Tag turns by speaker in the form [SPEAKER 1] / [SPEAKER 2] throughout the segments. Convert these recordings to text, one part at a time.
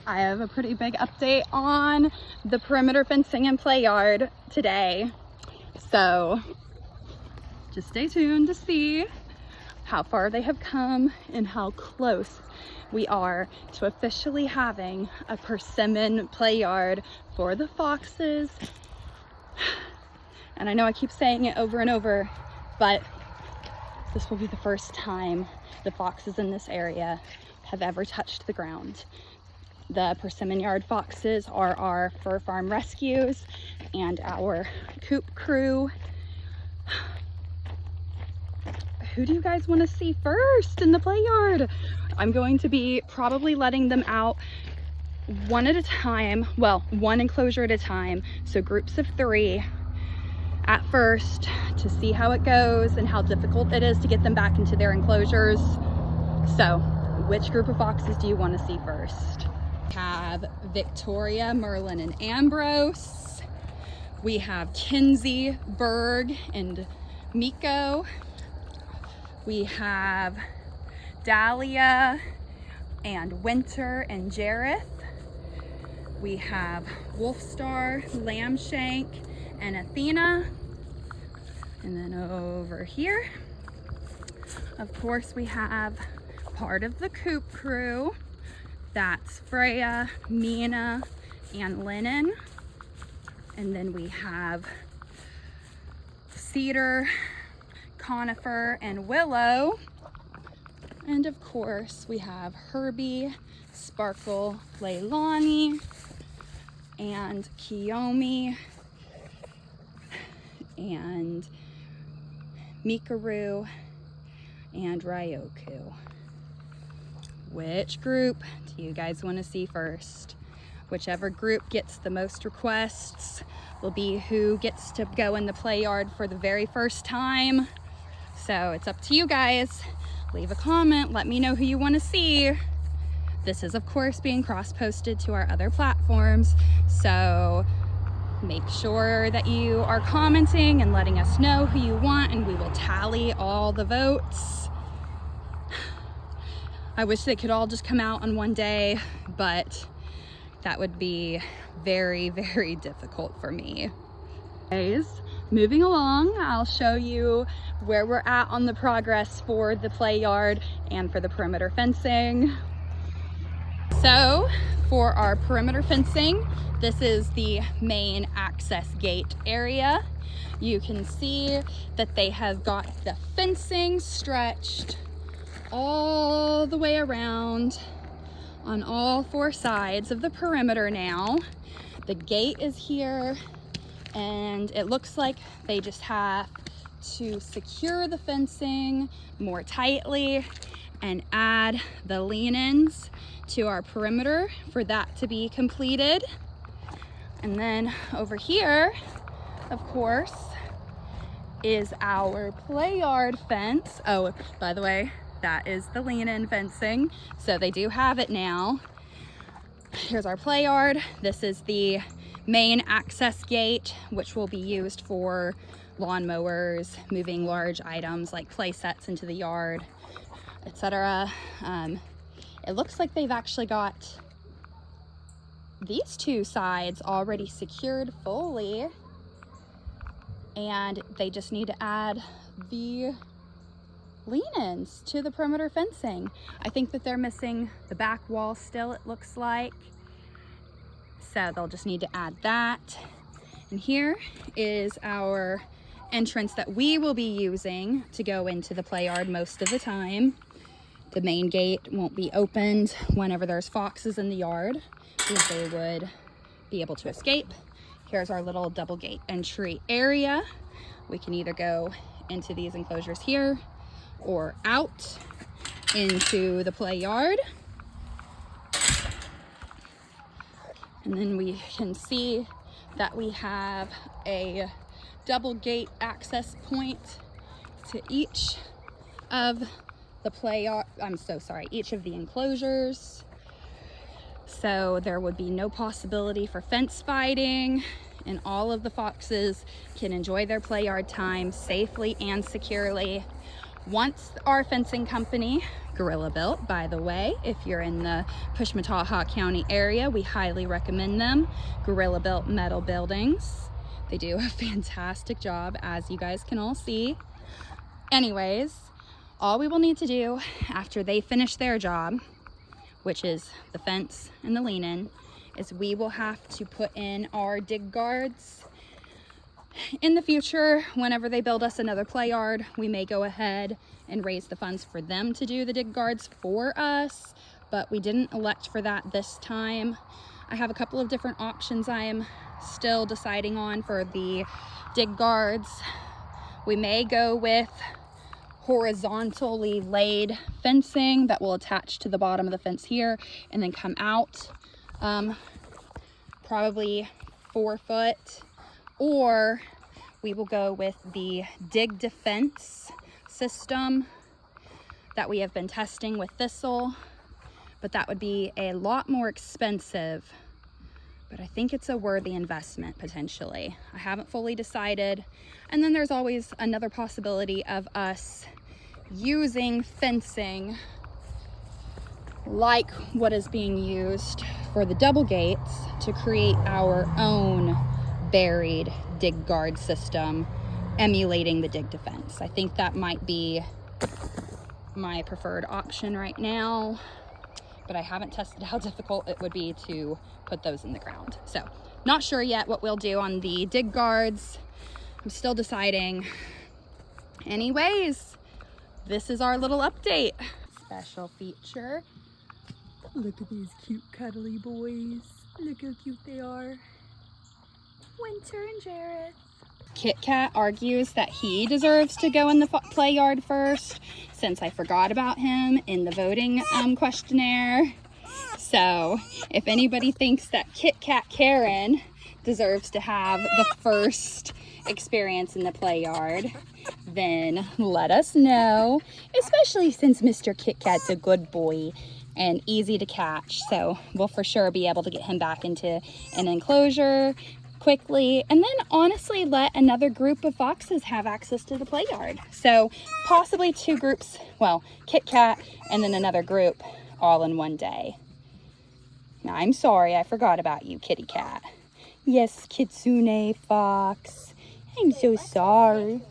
[SPEAKER 1] I have a pretty big update on the perimeter fencing and play yard today. So just stay tuned to see how far they have come and how close we are to officially having a persimmon play yard for the foxes. And I know I keep saying it over and over, but this will be the first time the foxes in this area have ever touched the ground. The persimmon yard foxes are our fur farm rescues and our coop crew. Who do you guys want to see first in the play yard? I'm going to be probably letting them out one at a time. Well, one enclosure at a time. So groups of 3 at first to see how it goes and how difficult it is to get them back into their enclosures. So which group of foxes do you want to see first? We have Victoria, Merlin, and Ambrose. We have Kinsey, Berg, and Miko. We have Dahlia and Winter and Jareth. We have Wolfstar, Lambshank, and Athena. And then over here, of course, we have part of the coop crew. That's Freya, Mina, and Lennon. And then we have Cedar, Conifer, and Willow. And of course, we have Herbie, Sparkle, Leilani, and Kiyomi, and Mikaru, and Ryoku. Which group do you guys want to see first? Whichever group gets the most requests will be who gets to go in the play yard for the very first time. So it's up to you guys. Leave a comment, let me know who you want to see. This is of course being cross-posted to our other platforms, so make sure that you are commenting and letting us know who you want, and we will tally all the votes. I wish they could all just come out on one day, but that would be very, very difficult for me. Anyways, moving along, I'll show you where we're at on the progress for the play yard and for the perimeter fencing. So for our perimeter fencing, this is the main access gate area. You can see that they have got the fencing stretched all the way around on all 4 sides of the perimeter now. The gate is here, and it looks like they just have to secure the fencing more tightly and add the lean-ins to our perimeter for that to be completed. And then over here, of course, is our play yard fence. Oh, by the way, that is the lean-in fencing, so they do have it now. Here's our play yard. This is the main access gate, which will be used for lawnmowers, moving large items like play sets into the yard, etc. It looks like they've actually got these 2 sides already secured fully, and they just need to add the lean-ins to the perimeter fencing. I think that they're missing the back wall still, it looks like. So they'll just need to add that. And here is our entrance that we will be using to go into the play yard most of the time. The main gate won't be opened whenever there's foxes in the yard, because they would be able to escape. Here's our little double gate entry area. We can either go into these enclosures here or out into the play yard. And then we can see that we have a double gate access point to each of the each of the enclosures. So there would be no possibility for fence fighting, and all of the foxes can enjoy their play yard time safely and securely. Once our fencing company Gorilla built, by the way. If you're in the Pushmataha County area, we highly recommend them. Gorilla built metal buildings. They do a fantastic job, as you guys can all see. Anyways, all we will need to do after they finish their job, which is the fence and the lean-in, is we will have to put in our dig guards. In the future, whenever they build us another play yard, we may go ahead and raise the funds for them to do the dig guards for us, but we didn't elect for that this time. I have a couple of different options I am still deciding on for the dig guards. We may go with horizontally laid fencing that will attach to the bottom of the fence here and then come out probably 4 foot, or we will go with the dig defense system that we have been testing with thistle, but that would be a lot more expensive, but I think it's a worthy investment potentially. I haven't fully decided. And then there's always another possibility of us using fencing like what is being used for the double gates to create our own buried dig guard system, emulating the dig defense. I think that might be my preferred option right now, but I haven't tested how difficult it would be to put those in the ground. So not sure yet what we'll do on the dig guards. I'm still deciding. Anyways, this is our little update. Special feature. Look at these cute cuddly boys. Look how cute they are. Winter and Jareth. Kit Kat argues that he deserves to go in the play yard first, since I forgot about him in the voting questionnaire. So if anybody thinks that Kit Kat Karen deserves to have the first experience in the play yard, then let us know, especially since Mr. Kit Kat's a good boy and easy to catch. So we'll for sure be able to get him back into an enclosure quickly, and then honestly let another group of foxes have access to the play yard. So possibly 2 groups, well, Kit Kat and then another group all in one day. Now, I'm sorry, I forgot about you, kitty cat. Yes, Kitsune Fox. I'm so sorry.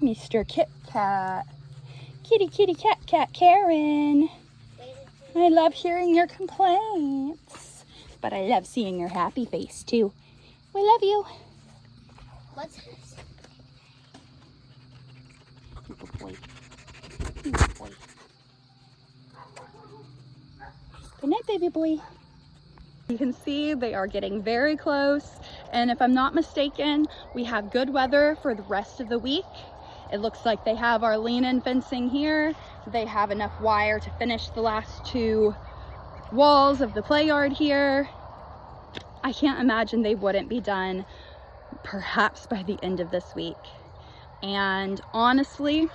[SPEAKER 1] Mr. Kit Kat. Kitty cat Karen. I love hearing your complaints, but I love seeing your happy face too. We love you.
[SPEAKER 2] What's this?
[SPEAKER 1] Good boy. Good boy. Good night, baby boy. You can see they are getting very close, and if I'm not mistaken, we have good weather for the rest of the week. It looks like they have our lean-in fencing here. They have enough wire to finish the last 2 walls of the play yard here. I can't imagine they wouldn't be done perhaps by the end of this week. And honestly,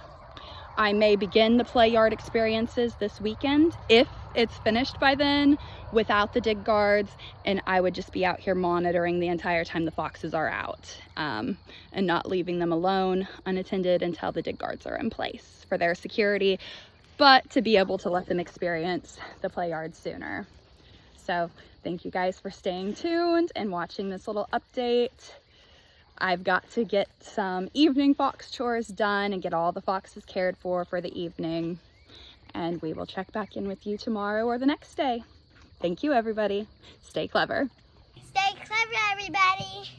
[SPEAKER 1] I may begin the play yard experiences this weekend if it's finished by then without the dig guards, and I would just be out here monitoring the entire time the foxes are out, and not leaving them alone unattended until the dig guards are in place for their security, but to be able to let them experience the play yard sooner. So thank you guys for staying tuned and watching this little update. I've got to get some evening fox chores done and get all the foxes cared for the evening. And we will check back in with you tomorrow or the next day. Thank you, everybody. Stay clever.
[SPEAKER 2] Stay clever, everybody.